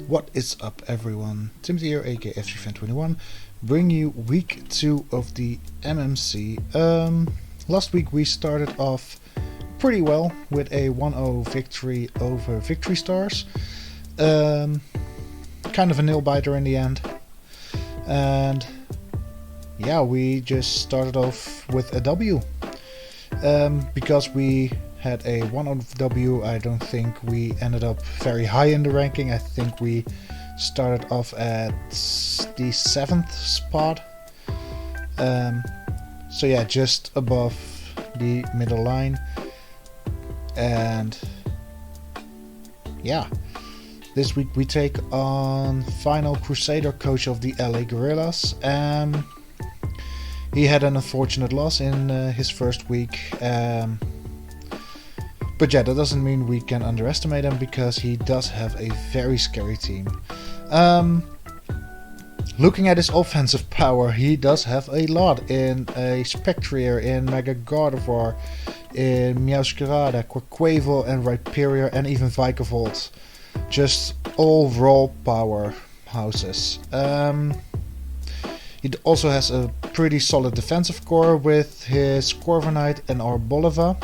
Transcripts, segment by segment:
What is up, everyone? Timothy here, aka FCFan21, bring you week 2 of the MMC. Last week we started off pretty well with a 1-0 victory over Victory Stars. Kind of a nail-biter in the end. And yeah, we just started off with a W. Because we had a 1-0 W, I don't think we ended up very high in the ranking. I think we started off at the 7th spot. So yeah, just above the middle line. And yeah, this week we take on final Crusader coach of the LA Guerillas. He had an unfortunate loss in his first week. But yeah, that doesn't mean we can underestimate him, because he does have a very scary team. Looking at his offensive power, he does have a lot in a Spectrier, in Mega Gardevoir, in Meowscarada, Quaquaval and Rhyperior, and even Vikavolt. Just all raw powerhouses. He also has a pretty solid defensive core with his Corviknight and Arboliva.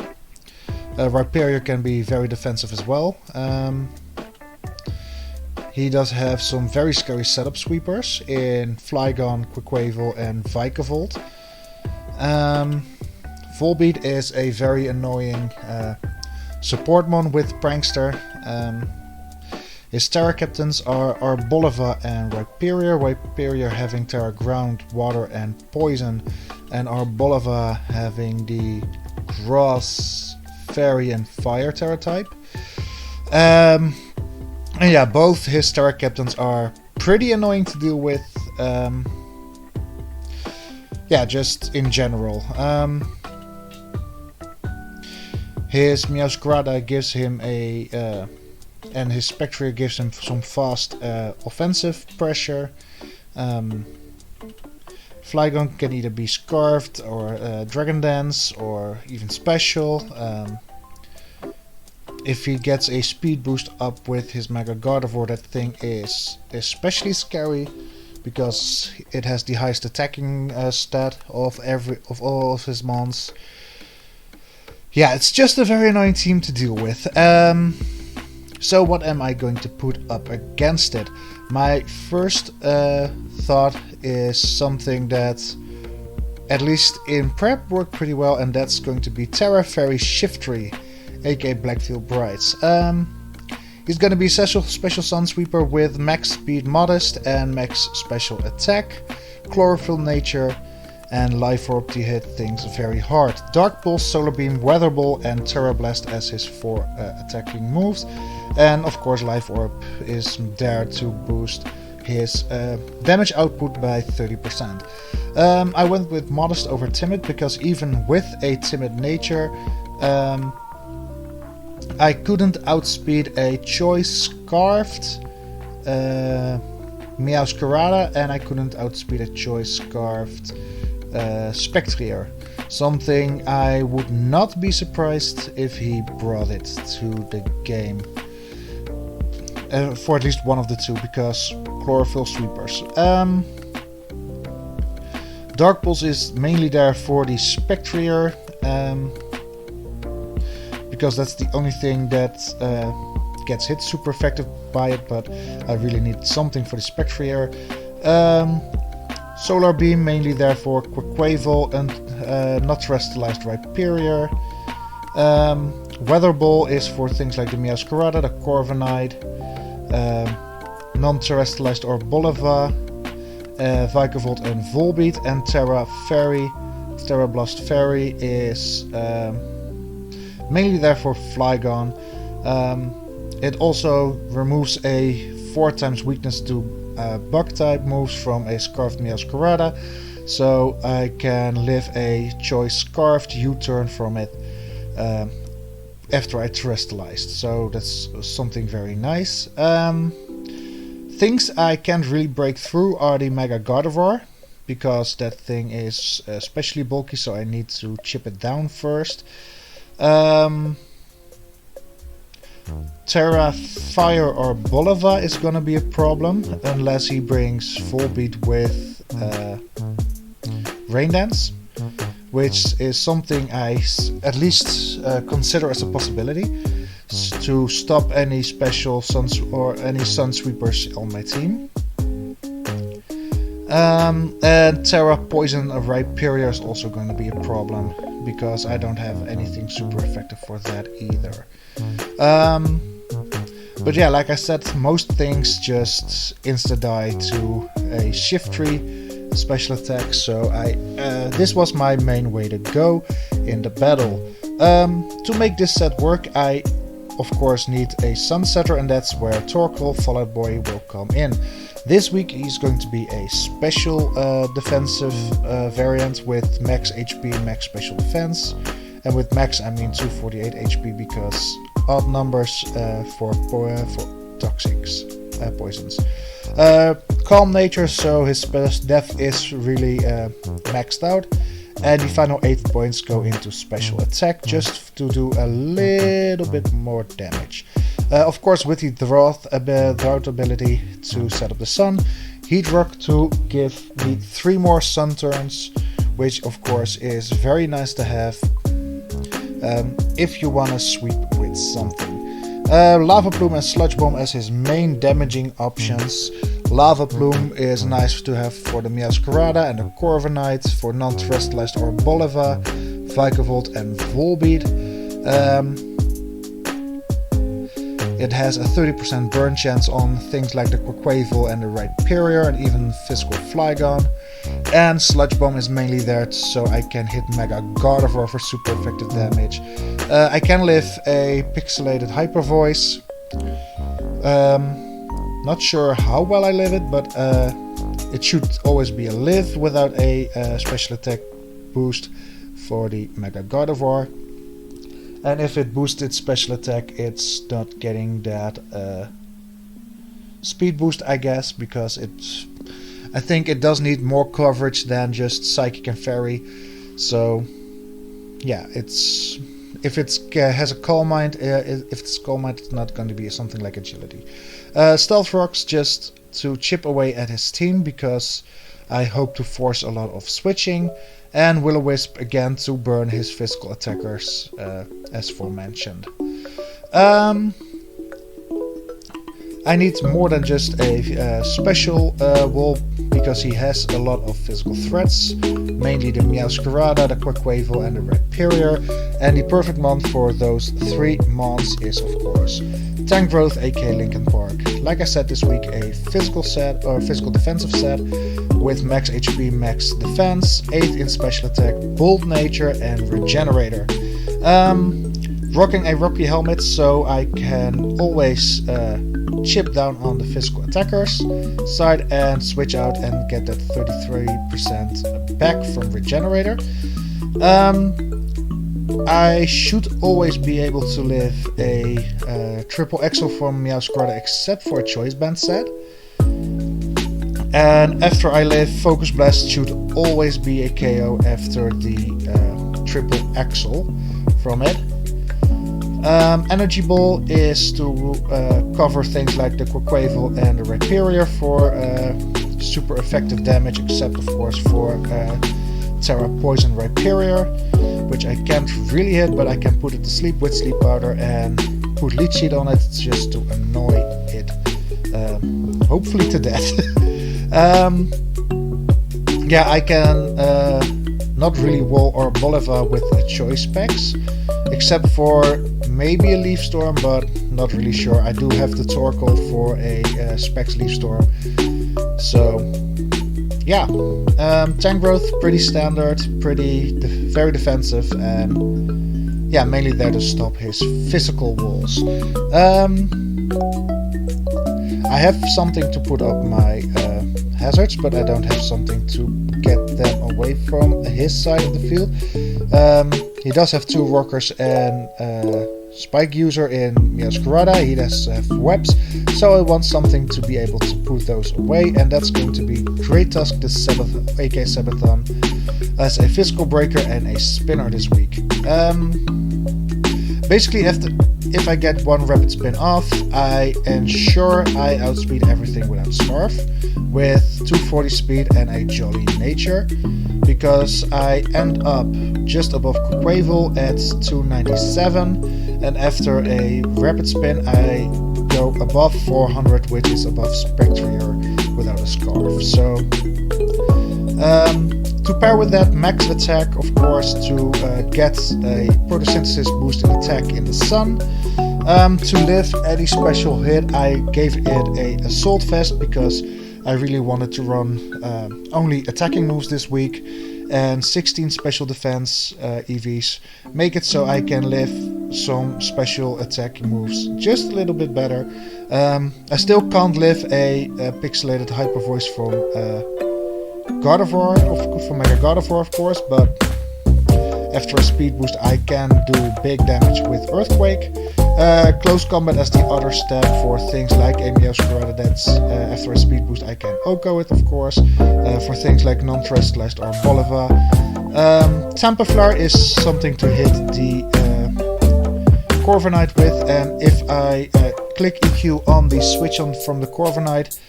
Rhyperior can be very defensive as well. He does have some very scary setup sweepers in Flygon, Quaquaval and Vikavolt. Volbeat is a very annoying supportmon with Prankster. His Tera captains are Arboliva and Rhyperior. Rhyperior having Tera Ground, Water and Poison, and Arboliva having the Grass, Fairy and Fire Tera type. And yeah, both his Tera captains are pretty annoying to deal with. Yeah, just in general. His Meowscarada gives him a... and his Spectrier gives him some fast offensive pressure. Flygon can either be Scarfed or Dragon Dance or even Special. If he gets a speed boost up with his Mega Gardevoir, that thing is especially scary, because it has the highest attacking stat of all of his mons. Yeah, it's just a very annoying team to deal with. So what am I going to put up against it? My first thought is something that, at least in prep, worked pretty well, and that's going to be Tera Fairy Shiftry, aka Blackfield Brides. He's going to be special Sunsweeper with max speed modest and max special attack, Chlorophyll nature, and Life Orb to hit things very hard. Dark Pulse, Solar Beam, Weather Ball and Terra Blast as his 4 attacking moves. And of course Life Orb is there to boost his damage output by 30%. I went with Modest over Timid, because even with a timid nature, I couldn't outspeed a Choice Scarfed Meowscarada, and I couldn't outspeed a Choice Scarfed Spectrier. Something I would not be surprised if he brought it to the game. For at least one of the two, because Chlorophyll Sweepers. Dark Pulse is mainly there for the Spectrier, because that's the only thing that gets hit super effective by it, but I really need something for the Spectrier. Solar Beam mainly there for Quaquaval and not terrestrialized Rhyperior. Weather Ball is for things like the Meowscarada, the Corviknight, non-terrestrialized Arboliva, Vikavolt and Volbeat, and Tera Blast Fairy is mainly there for Flygon. It also removes a 4 times weakness to bug type moves from a Scarfed Meowscarada, so I can live a Choice Scarfed U-turn from it after I terrestrialized, so that's something very nice. Things I can't really break through are the Mega Gardevoir, because that thing is especially bulky, so I need to chip it down first. Tera, Fire, or Arboliva is gonna be a problem unless he brings Volbeat with Rain Dance, which is something I at least consider as a possibility to stop any special suns or any Sunsweepers on my team. And Tera, Poison, or Rhyperior is also going to be a problem because I don't have anything super effective for that either. But yeah, like I said, most things just insta-die to a shift tree special attack, so this was my main way to go in the battle. To make this set work, I of course need a Sunsetter, and that's where Torkoal Fallout Boy will come in. This week he's going to be a special defensive variant with max HP and max special defense. And with max I mean 248 HP because odd numbers for toxics, poisons. Calm nature, so his def is really maxed out. And the final 8 points go into special attack just to do a little bit more damage. Of course, with the drought ability to set up the sun, Heat Rock to give me 3 more sun turns, which of course is very nice to have if you want to sweep with something. Lava Plume and Sludge Bomb as his main damaging options. Lava Plume is nice to have for the Meowscarada and the Corviknight, for non-terrestrialized Arboliva, Vikavolt and Volbeat. It has a 30% burn chance on things like the Quaquaval and the Rhyperior and even Physical Flygon. And Sludge Bomb is mainly there so I can hit Mega Gardevoir for super effective damage. I can live a pixelated Hyper Voice. Not sure how well I live it, but it should always be a live without a special attack boost for the Mega Gardevoir. And if it boosts its special attack, it's not getting that speed boost, I guess, because I think it does need more coverage than just Psychic and Fairy. So yeah, if it has a Calm Mind, if it's Calm Mind, it's not going to be something like Agility. Stealth Rocks just to chip away at his team because I hope to force a lot of switching. And Will-O-Wisp again to burn his physical attackers, as aforementioned. I need more than just a special wall because he has a lot of physical threats, mainly the Meowscarada, the Quaquaval and the Rhyperior. And the perfect mon for those 3 mons is of course Tank Growth, aka Linkin Park. Like I said, this week a physical set or physical defensive set with max HP, max defense, 8 in special attack, bold nature and regenerator. Rocking a Rocky helmet so I can always chip down on the physical attackers side and switch out and get that 33% back from regenerator. I should always be able to live a triple Exo from Meowscarada except for a Choice Band set. And after I live, Focus Blast should always be a KO after the triple Axel from it. Energy Ball is to cover things like the Quaquaval and the Rhyperior for super effective damage, except of course for Tera, Poison, Rhyperior, which I can't really hit, but I can put it to sleep with Sleep Powder and put Leech Seed on it just to annoy it, hopefully to death. Yeah, I can not really wall or Arboliva with choice specs, except for maybe a Leaf Storm, but not really sure. I do have the Torkoal for a specs Leaf Storm, so yeah. Tank Growth, pretty standard, very defensive, and yeah, mainly there to stop his physical walls. I have something to put up my hazards, but I don't have something to get them away from his side of the field. He does have 2 Rockers and Spike User in Meowscarada. He does have webs, so I want something to be able to put those away, and that's going to be Great Tusk, the AK Sabathon, as a physical breaker and a spinner this week. Basically, if I get one rapid spin off, I ensure I outspeed everything without Starve with 240 speed and a jolly nature, because I end up just above Quavel at 297, and after a rapid spin I go above 400, which is above Spectrier without a Scarf. So to pair with that, max attack, of course, to get a photosynthesis boosting attack in the sun. To lift any special hit, I gave it a assault vest because I really wanted to run only attacking moves this week, and 16 special defense EVs make it so I can lift some special attacking moves just a little bit better. I still can't lift a pixelated hyper voice from Gardevoir, from Mega Gardevoir, of course, but after a speed boost I can do big damage with Earthquake. Close combat as the other step for things like Meowscarada, that's after a speed boost I can OHKO it, of course. For things like non-terrestrialized Arboliva. Tamperflare is something to hit the Corviknight with, and if I click EQ on the switch on from the Corviknight,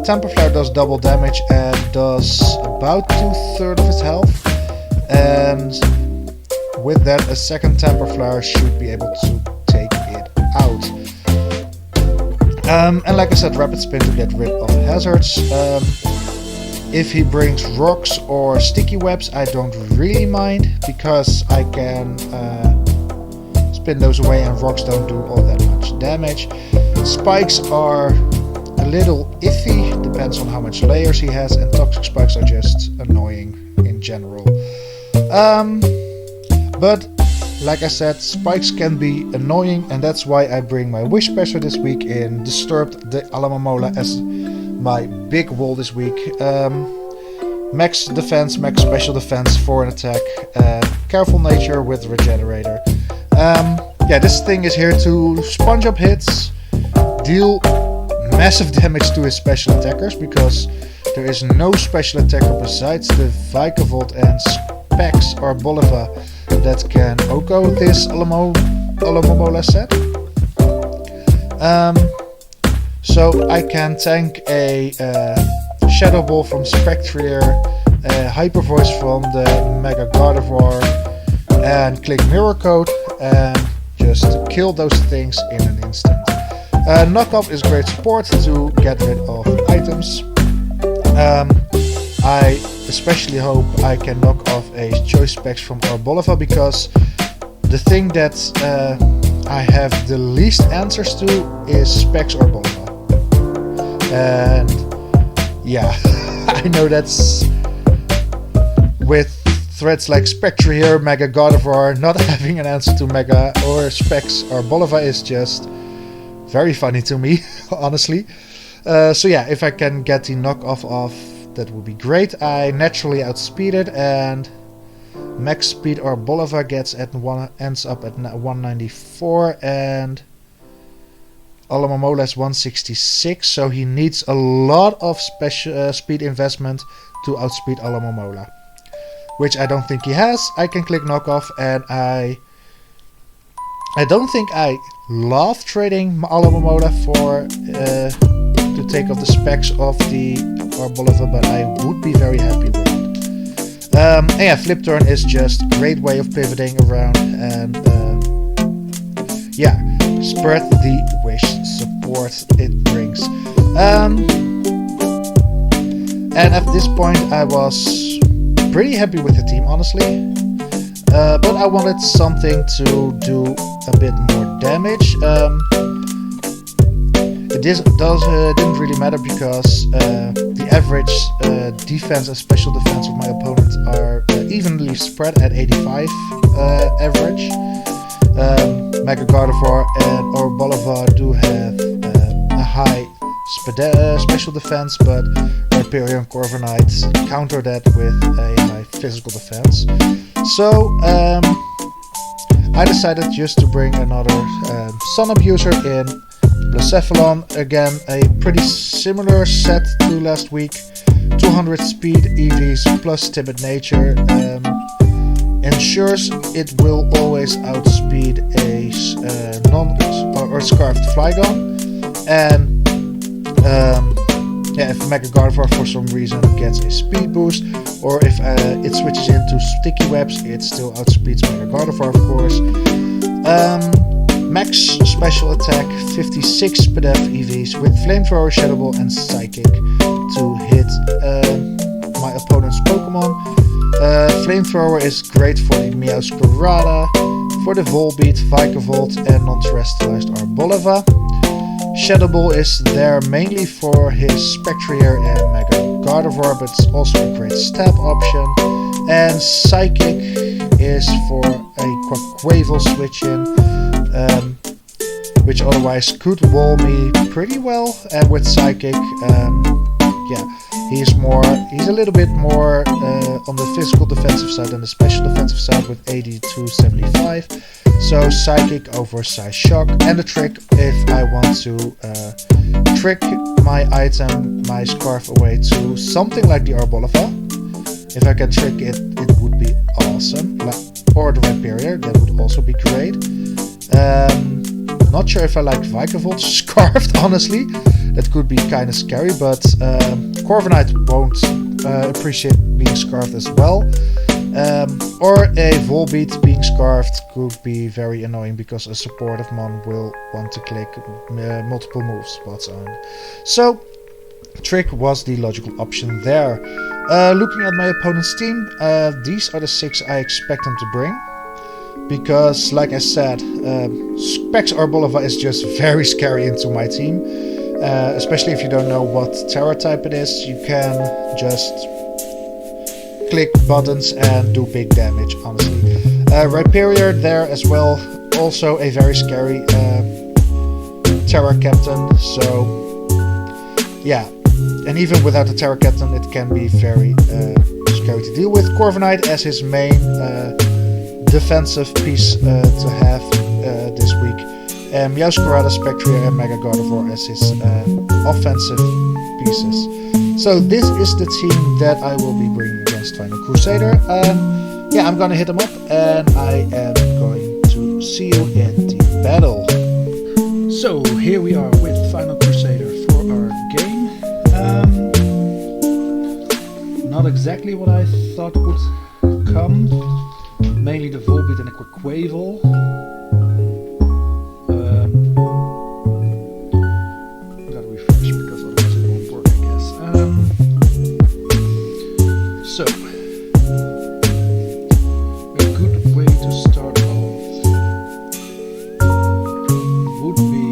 Tamperflare does double damage and does about 2/3 of his health, and with that a second Tamperflare should be able to take it out. And like I said, rapid spin to get rid of hazards. If he brings rocks or sticky webs, I don't really mind, because I can spin those away and rocks don't do all that much damage. Spikes are a little iffy, depends on how much layers he has, and toxic spikes are just annoying in general. But like I said, spikes can be annoying, and that's why I bring my Wish Passer this week in Disturbed the Alamomola as my big wall this week. Max defense, max special defense for an attack, careful nature with regenerator. Yeah, this thing is here to sponge up hits, deal massive damage to his special attackers, because there is no special attacker besides the Vikavolt and Specs Arboliva that can OHKO this Alamomola set. So I can tank a Shadow Ball from Spectrier, a Hyper Voice from the Mega Gardevoir, and click Mirror Coat and just kill those things in an instant. Knockoff is great support to get rid of items. I especially hope I can knock off a Choice Specs from Arboliva, because the thing that I have the least answers to is Specs Arboliva. And yeah, I know that's with threads like Spectrier, Mega Gardevoir, not having an answer to Mega or Specs Arboliva is just very funny to me, honestly. So yeah, if I can get the knockoff off, that would be great. I naturally outspeed it, and max speed Arboliva ends up at 194, and Alamomola is 166, so he needs a lot of special speed investment to outspeed Alamomola, which I don't think he has. I can click knockoff, and I don't think I love trading Alamomola for to take off the specs of the Arboliva, but I would be very happy with it. And yeah, Flip Turn is just a great way of pivoting around, and yeah, spread the wish support it brings. And at this point I was pretty happy with the team, honestly. But I wanted something to do a bit more damage. This didn't really matter, because the average defense and special defense of my opponent are evenly spread at 85 average. Mega Gardevoir and Arboliva do have a high special defense, but Rhyperior and Corviknight counter that with a high physical defense. So I decided just to bring another Sun Abuser in Blacephalon. Again, a pretty similar set to last week. 200 speed EVs plus timid nature. ensures it will always outspeed a or scarfed Flygon, and yeah, if Mega Gardevoir for some reason gets a speed boost, or if it switches into Sticky Webs, it still outspeeds Mega Gardevoir, of course. Max special attack, 56 PDF EVs with Flamethrower, Shadow Ball and Psychic to hit my opponent's Pokemon. Flamethrower is great for the Meowscarada, for the Volbeat, Vikavolt and non-terrestrialized Arboliva. Shadow Ball is there mainly for his Spectrier and Mega Gardevoir, but it's also a great stab option. And Psychic is for a Quaquaval switch in, which otherwise could wall me pretty well. And with Psychic, yeah, he's a little bit more on the physical defensive side than the special defensive side with 8275. So Psychic over Psy Shock, and the trick if I want to trick my item, my Scarf away to something like the Arboliva. If I can trick it, it would be awesome. Or the Rhyperior, that would also be great. Not sure if I like Vikavolt Scarfed, honestly. That could be kind of scary, but Corviknight won't appreciate being Scarfed as well. Or a Volbeat being Scarfed could be very annoying because a supportive mon will want to click multiple move spots on. So, Trick was the logical option there. Looking at my opponent's team, these are the 6 I expect him to bring. Because, like I said, Specs Arboliva is just very scary into my team. Especially if you don't know what Tera type it is, you can just click buttons and do big damage, honestly. Rhyperior there as well, also a very scary Tera captain, so yeah. And even without the Tera captain, it can be very scary to deal with. Corviknight as his main defensive piece to have this week. Meowscarada, Spectrier and Mega Gardevoir as his offensive pieces. So this is the team that I will be bringing against Final Crusader. Yeah, I'm gonna hit him up and I am going to see you in the battle. So here we are with Final Crusader for our game. Not exactly what I thought would come. Mainly the Volbeat and the Quaquaval. Gotta refresh because otherwise it won't work, I guess. So, a good way to start off would be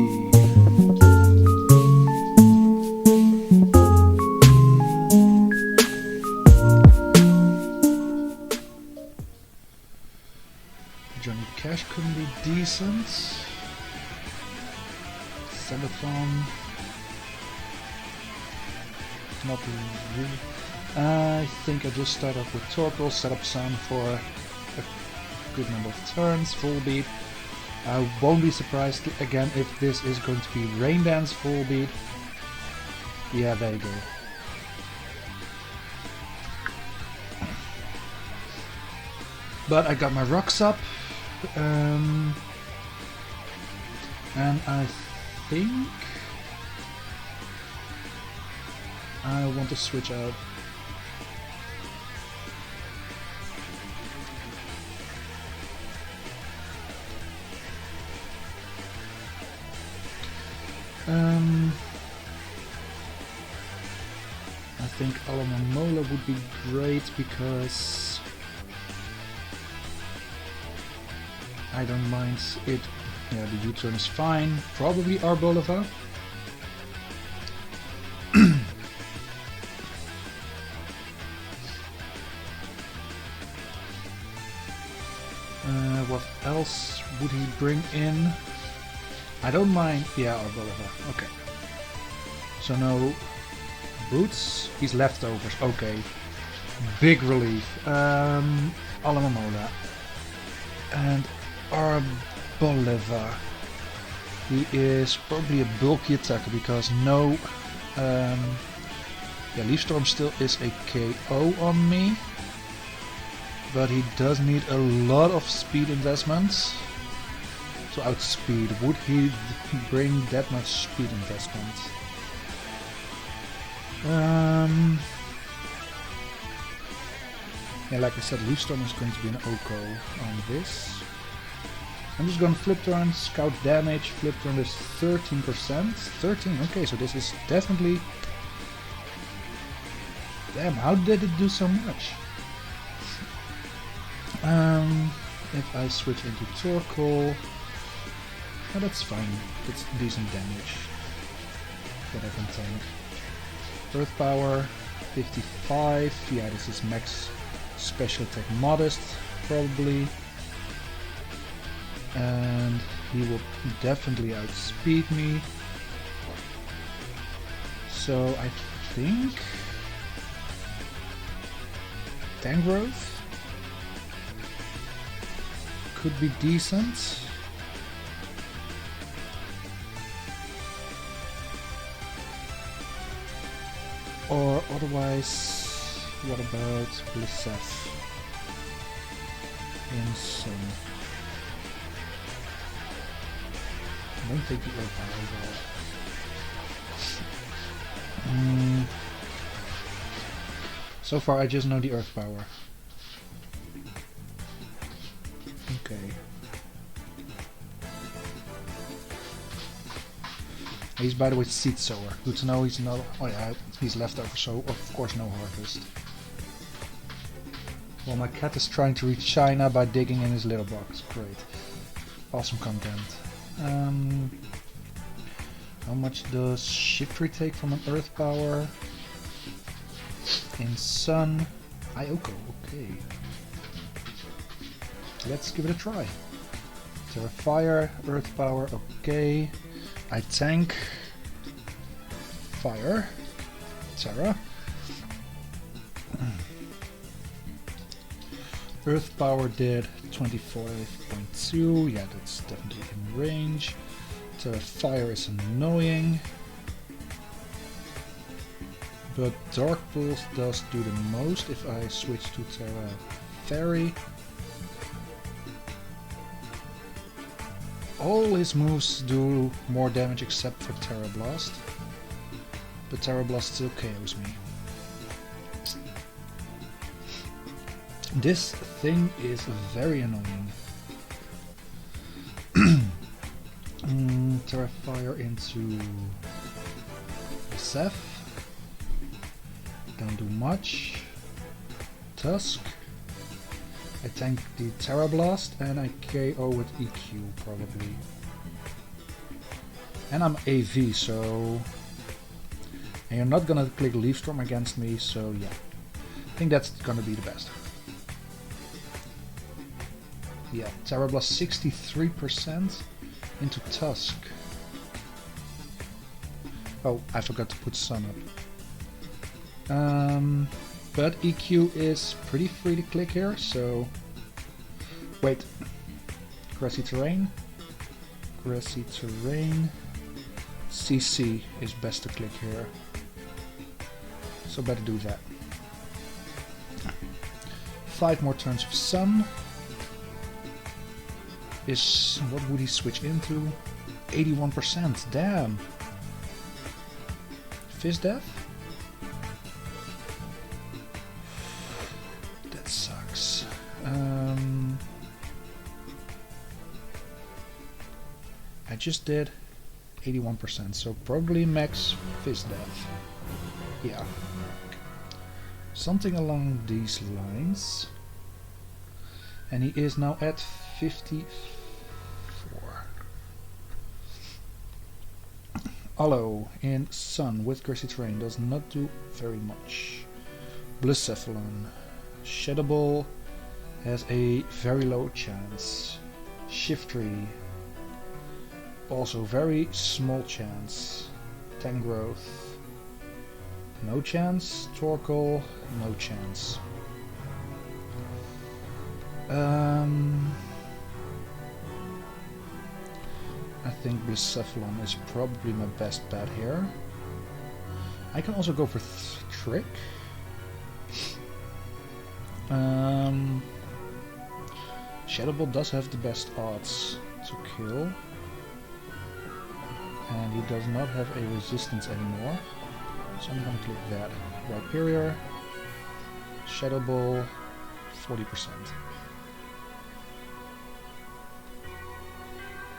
Johnny Cash couldn't be decent. Celophone. Not really. I think I just start off with Torkoal, set up Sun for a good number of turns. Volbeat. I won't be surprised again if this is going to be Rain Dance Volbeat. Yeah, there you go. But I got my rocks up. And I think I want to switch out. I think Alamamola would be great because I don't mind it. Yeah, the U-turn is fine. Probably Arboliva. What else would he bring in? I don't mind. Yeah, Arboliva. Okay. So no boots. He's leftovers. Okay. Big relief. Alamamola. And Arboliva. He is probably a bulky attacker because no... yeah, Leaf Storm still is a KO on me. but he does need a lot of speed investments to outspeed. Would he bring that much speed investment? Yeah, like I said, Leaf Storm is going to be an OCO on this. I'm just going to flip turn, scout damage. Flip turn is 13%. 13, okay, so this is definitely... Damn, how did it do so much? If I switch into Torkoal... Oh, that's fine. It's decent damage that I can tank. Earth Power, 55. Yeah, this is max special attack modest, probably. And he will definitely outspeed me. So I think Tangrowth could be decent. Or otherwise, what about Blisseth in Sun? I don't think the Earth Power though. So far I just know the Earth Power. Okay. He's, by the way, Seed Sower. Good to know he's not... Oh yeah, he's leftover, so of course no Harvest. Well, my cat is trying to reach China by digging in his litter box. Great. Awesome content. How much does Shiftry take from an Earth Power? In Sun... Ioko, okay. Let's give it a try. Terra Fire, Earth Power, okay. I tank Fire, Terra. Earth Power did 25.2, yeah, that's definitely in range. Terra Fire is annoying. But Dark Pulse does do the most if I switch to Terra Fairy. All his moves do more damage except for Terra Blast. But Terra Blast still KOs me. This thing is very annoying. Terra Fire into Seth. Don't do much. Tusk. I tank the Terra Blast and I KO with EQ probably. And I'm AV, so... And you're not gonna click Leaf Storm against me, so yeah. I think that's gonna be the best. Yeah, Terra Blast 63% into Tusk. Oh, I forgot to put Sun up. But EQ is pretty free to click here, so... Wait. Grassy Terrain. Grassy Terrain. CC is best to click here. So better do that. 5 more turns of Sun. Is... what would he switch into? 81%, damn! Fizz Death? That sucks. I just did 81%, so probably max Fizz Death. Yeah. Something along these lines. And he is now at 54. Aloe in Sun with Grassy Terrain does not do very much. Blacephalon. Shadowball has a very low chance. Shiftry. Also very small chance. Tangrowth. No chance. Torkoal. No chance. I think Blacephalon is probably my best bet here. I can also go for Trick. Shadow Ball does have the best odds to kill. And he does not have a resistance anymore. So I'm gonna click that. Rhyperior, Shadow Ball, 40%.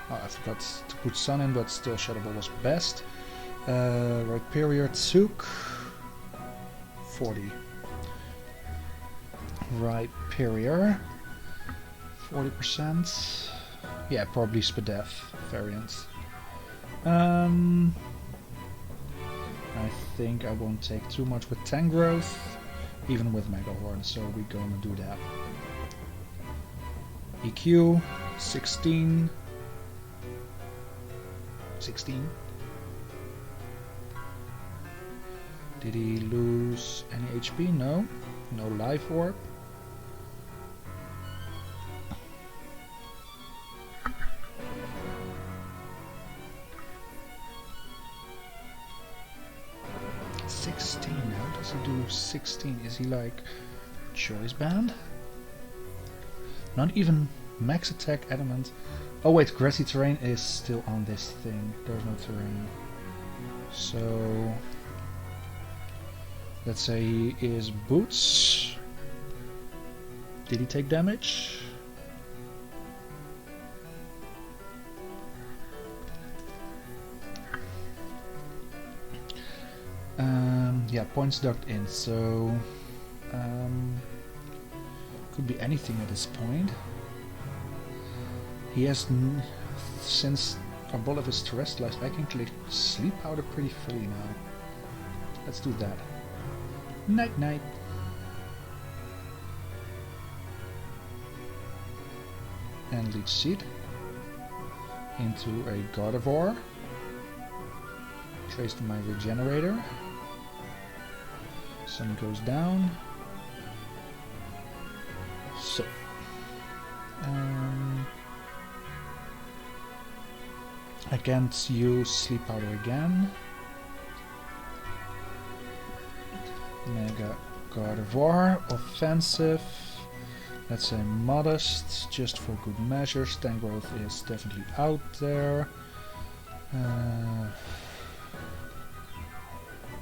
Oh, I forgot to put Sun in, but still Shadow Ball was best. Rhyperior took 40. Rhyperior, 40%. Yeah, probably Spadef variant. I think I won't take too much with Tangrowth, even with Mega Horn, so we're gonna do that. EQ, 16. 16. Did he lose any HP? No. No Life Orb. How does he do 16? Is he like Choice Band? Not even Max Attack Adamant. Oh wait, Grassy Terrain is still on this thing. There's no terrain. So let's say he is Boots. Did he take damage? Yeah, points docked in, so could be anything at this point. He has, since Arboliva is terrestrialized, I can click Sleep Powder pretty freely now. Let's do that. Night night. And Leech Seed into a Gardevoir. Traced my Regenerator. Sun goes down. So I can't use Sleep Powder again. Mega Gardevoir, offensive. Let's say modest, just for good measure. Tangrowth is definitely out there.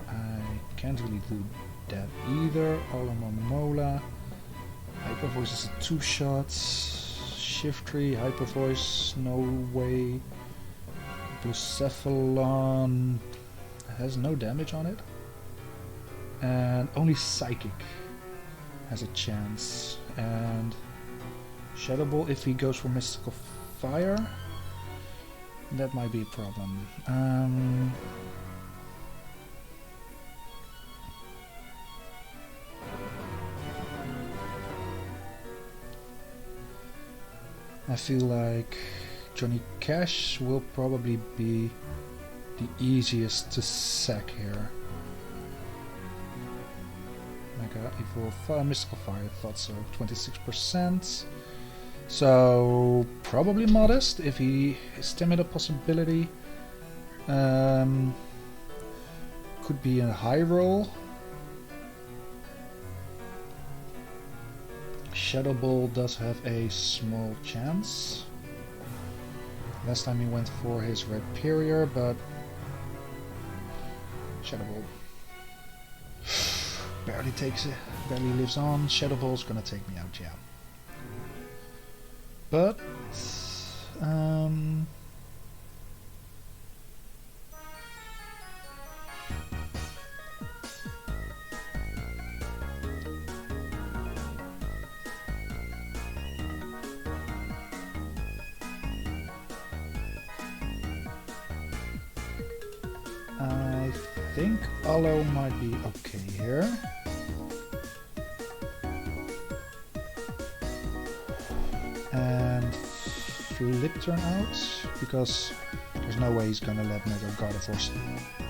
I can't really do that either. Alomomola. Hyper Voice is a 2-shot. Shiftry, Hyper Voice, no way. Bucephalon has no damage on it. And only Psychic has a chance. And Shadow Ball, if he goes for Mystical Fire, that might be a problem. I feel like Johnny Cash will probably be the easiest to sack here. Mega Evolve Mystical Fire, I thought so. 26%. So probably modest if he is timid a possibility. Could be a high roll. Shadow Ball does have a small chance. Last time he went for his Rhyperior, but Shadow Ball barely takes it, barely lives on. Shadow Ball's gonna take me out, yeah. But I think Aloe might be okay here. And Flip Turn out, because there's no way he's gonna let Mega Gardevoir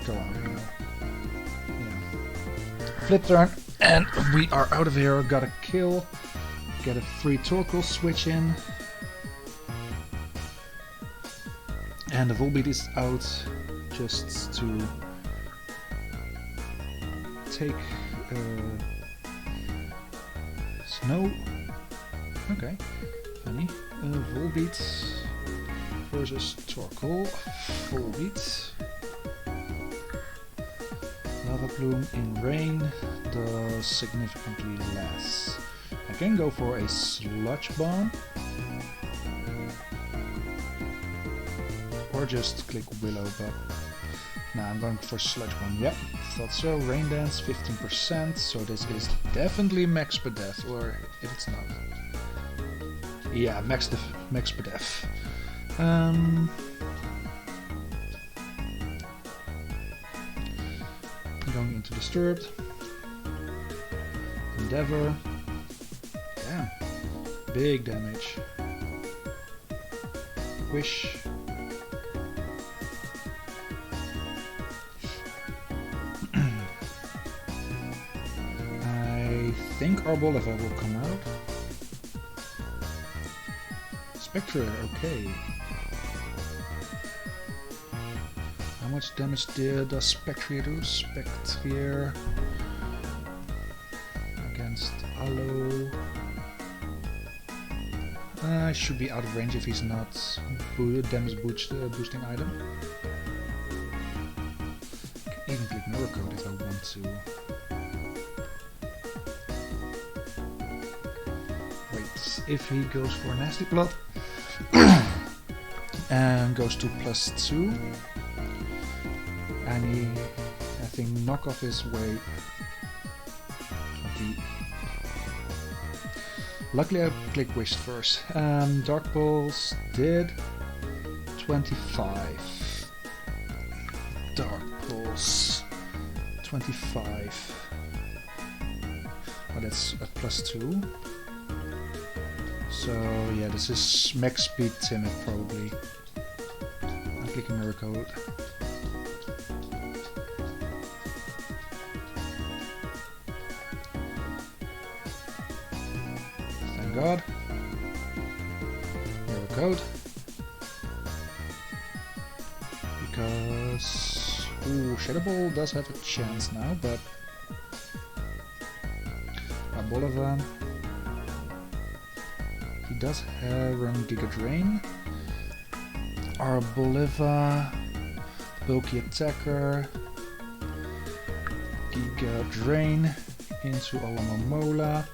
go out here. Yeah. Flip Turn, and we are out of here. Got a kill, get a free Torkoal switch in. And the Volbeat is out just to take Snow. Okay. funny. Volbeat versus Torkoal. Volbeat. Lava Plume in rain does significantly less. I can go for a Sludge Bomb. Or just click Willow, but nah, I'm going for Sludge Bomb. Yep, thought so. Rain Dance 15%, so this is definitely max per def, or if it's not. Yeah, max per def. Going into Disturbed. Endeavor. Damn. Big damage. Wish. I think Arboliva will come out. Spectre, okay. How much damage does Spectre do? Spectre against Aloe. Should be out of range if he's not damage boosting item. I can even click Mirror Code if I want to. Wait, if he goes for Nasty Plot and goes to +2, and he, I think, knock off his way 20. Luckily I click Wish first. Dark Pulse did 25. Dark Pulse 25. Oh, that's at +2. So yeah, this is max speed timid probably. I'm clicking Mirror Code. Thank God. Mirror Code. Because Shadow Ball does have a chance now, but Arboliva, he does have run Giga Drain. Arboliva, bulky attacker, Giga Drain into Alamomola.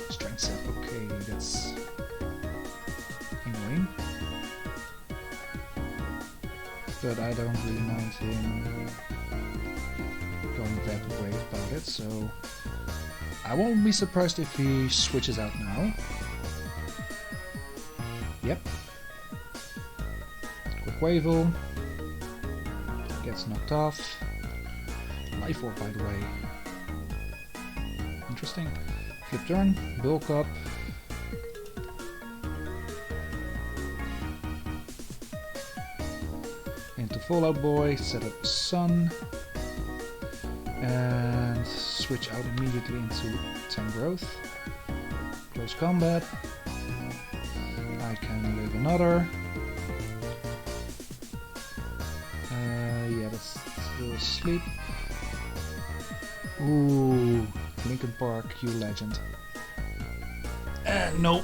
Strength set, okay, that's annoying. But I don't really mind him going that way about it, so I won't be surprised if he switches out now. Yep. Quick Wavel. Gets knocked off. Life Orb, by the way. Interesting. Flip turn, bulk up. Into Fallout Boy, set up Sun. And switch out immediately into Tangrowth. Close combat. I can live another. Yeah, that's still asleep. Ooh, Linkin Park, you legend. And no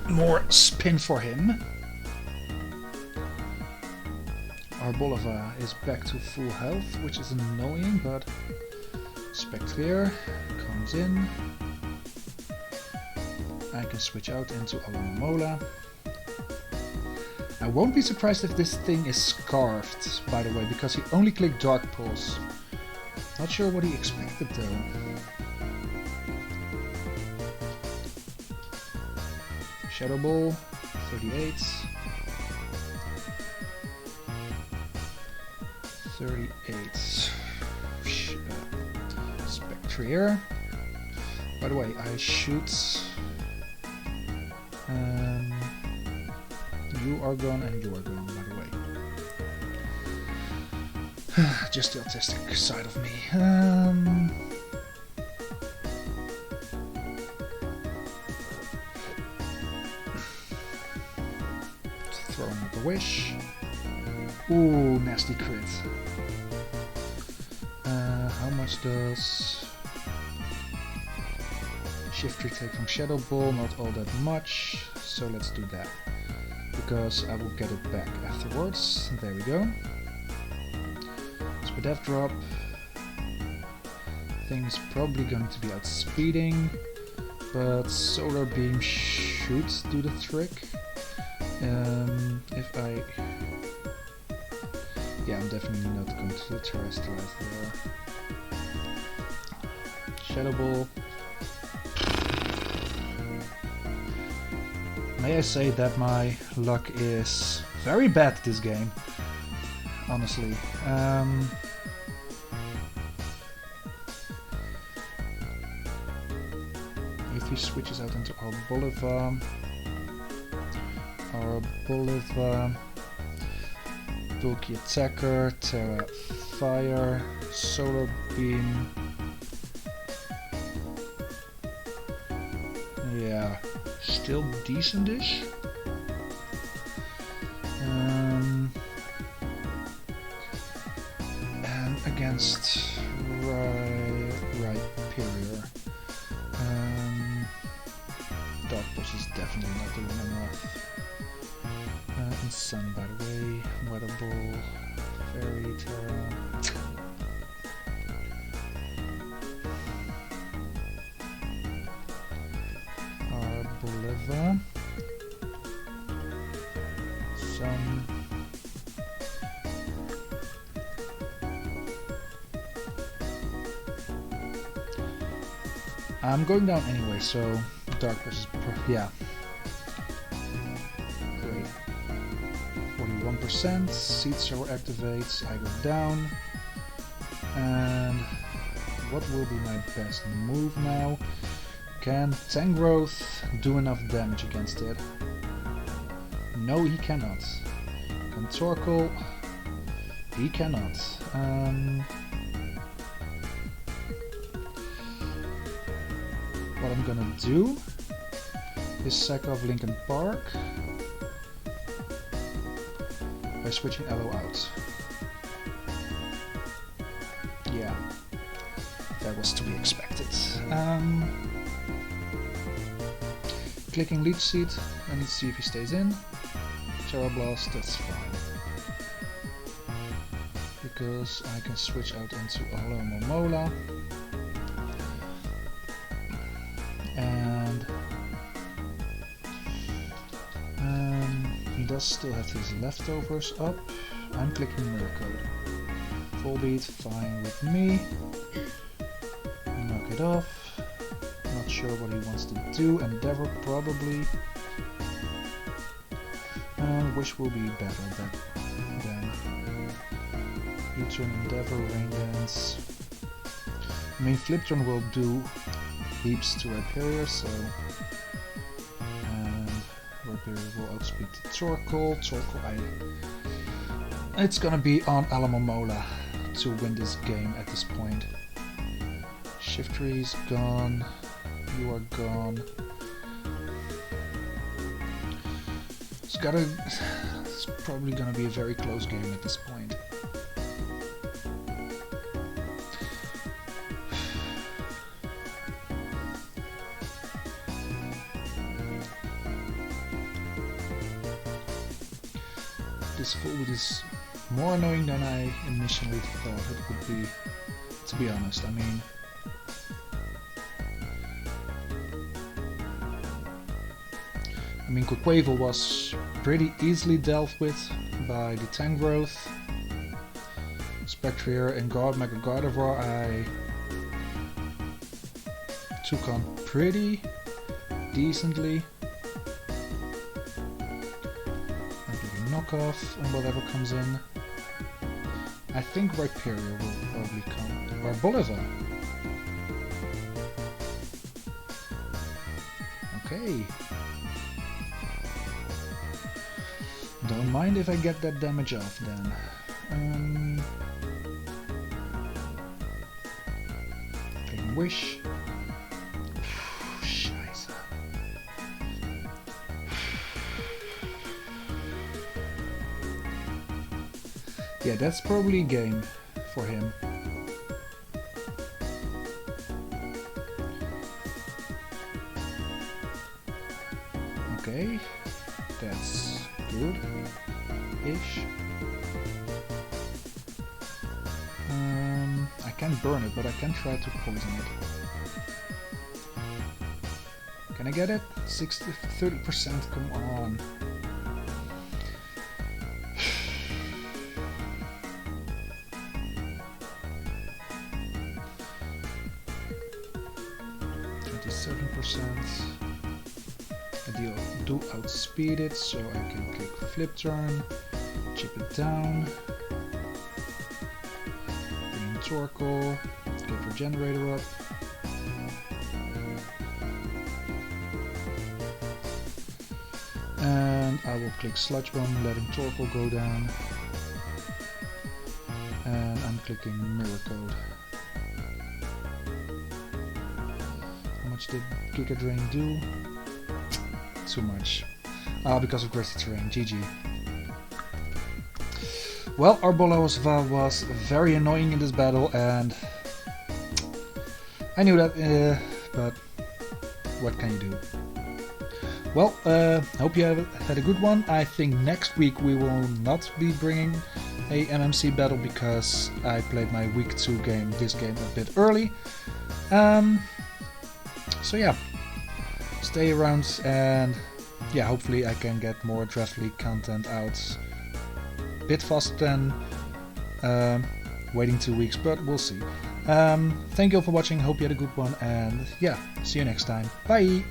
more spin for him. Arboliva is back to full health, which is annoying, but Spectre comes in. I can switch out into Alamomola. I won't be surprised if this thing is scarfed, by the way, because he only clicked Dark Pulse. Not sure what he expected though. Shadow Ball, 38. 38. Spectre. By the way, I shoot. You are gone and you are gone, by the way. Just the autistic side of me. Throwing up a wish. Ooh, nasty crit. How much does Shift retake from Shadow Ball, not all that much, so let's do that. Because I will get it back afterwards. There we go. Speed F drop. Thing's probably going to be outspeeding, but Solar Beam should do the trick. If I... Yeah, I'm definitely not going to terrestrialize there. Shadow Ball. May I say that my luck is very bad this game, honestly. If he switches out into Arboliva, bulky attacker, Tera fire, solar beam. Yeah, still decent-ish. And against Rhyperior. Dark Push is definitely not doing enough. And Sun, by the way. Weather Ball, Fairy, Tera. Arboliva. Sun. I'm going down anyway, so Dark Push is yeah. Great. 41%, Seed Shower activates, I go down. And what will be my best move now? Can Tangrowth do enough damage against it? No, he cannot. Can Torkoal? He cannot. What I'm gonna do is sack off Linkin Park by switching Aloe out. Yeah, that was to be expected. Clicking Leech Seed and see if he stays in. Terra Blast, that's fine. Because I can switch out into Alomomola. And he does still have his leftovers up. I'm clicking Mirror Code. Full beat, fine with me. Knock it off. Not sure what he wants to do. Endeavor probably. Wish will be better than U-turn, Endeavor, Rain Dance. I mean, Flip Turn will do heaps to Rhyperior, so and Rhyperior will outspeed Torkoal. It's gonna be on Alomomola to win this game at this point. Shiftry's gone. You are gone. It's probably gonna be a very close game at this point. This fold is more annoying than I initially thought it would be, to be honest. I mean, Quaquaval was pretty easily dealt with by the Tangrowth. Spectrier and Mega Gardevoir I took on pretty decently. Knockoff on whatever comes in. I think Rhyperior will probably come. Arboliva. Okay. Don't mind if I get that damage off then. Taking Wish. Scheiße. Yeah, that's probably a game for him. Okay, that's good-ish. I can burn it, but I can try to poison it. Can I get it? 30%, come on. I do outspeed it, so I can click flip turn, chip it down, bring in Torkoal, get Regenerator up. And I will click Sludge Bomb, letting Torkoal go down. And I'm clicking Mirror Code. How much did Giga Drain do? Too much. Because of Gritty Terrain. GG. Well, Arboliva was very annoying in this battle, and I knew that, but what can you do? Well, hope you have had a good one. I think next week we will not be bringing a MMC battle because I played my week 2 game, this game, a bit early. So yeah, stay around, and yeah, hopefully I can get more Draft League content out a bit faster than waiting 2 weeks, but we'll see. Thank you all for watching, hope you had a good one, and yeah, see you next time. Bye!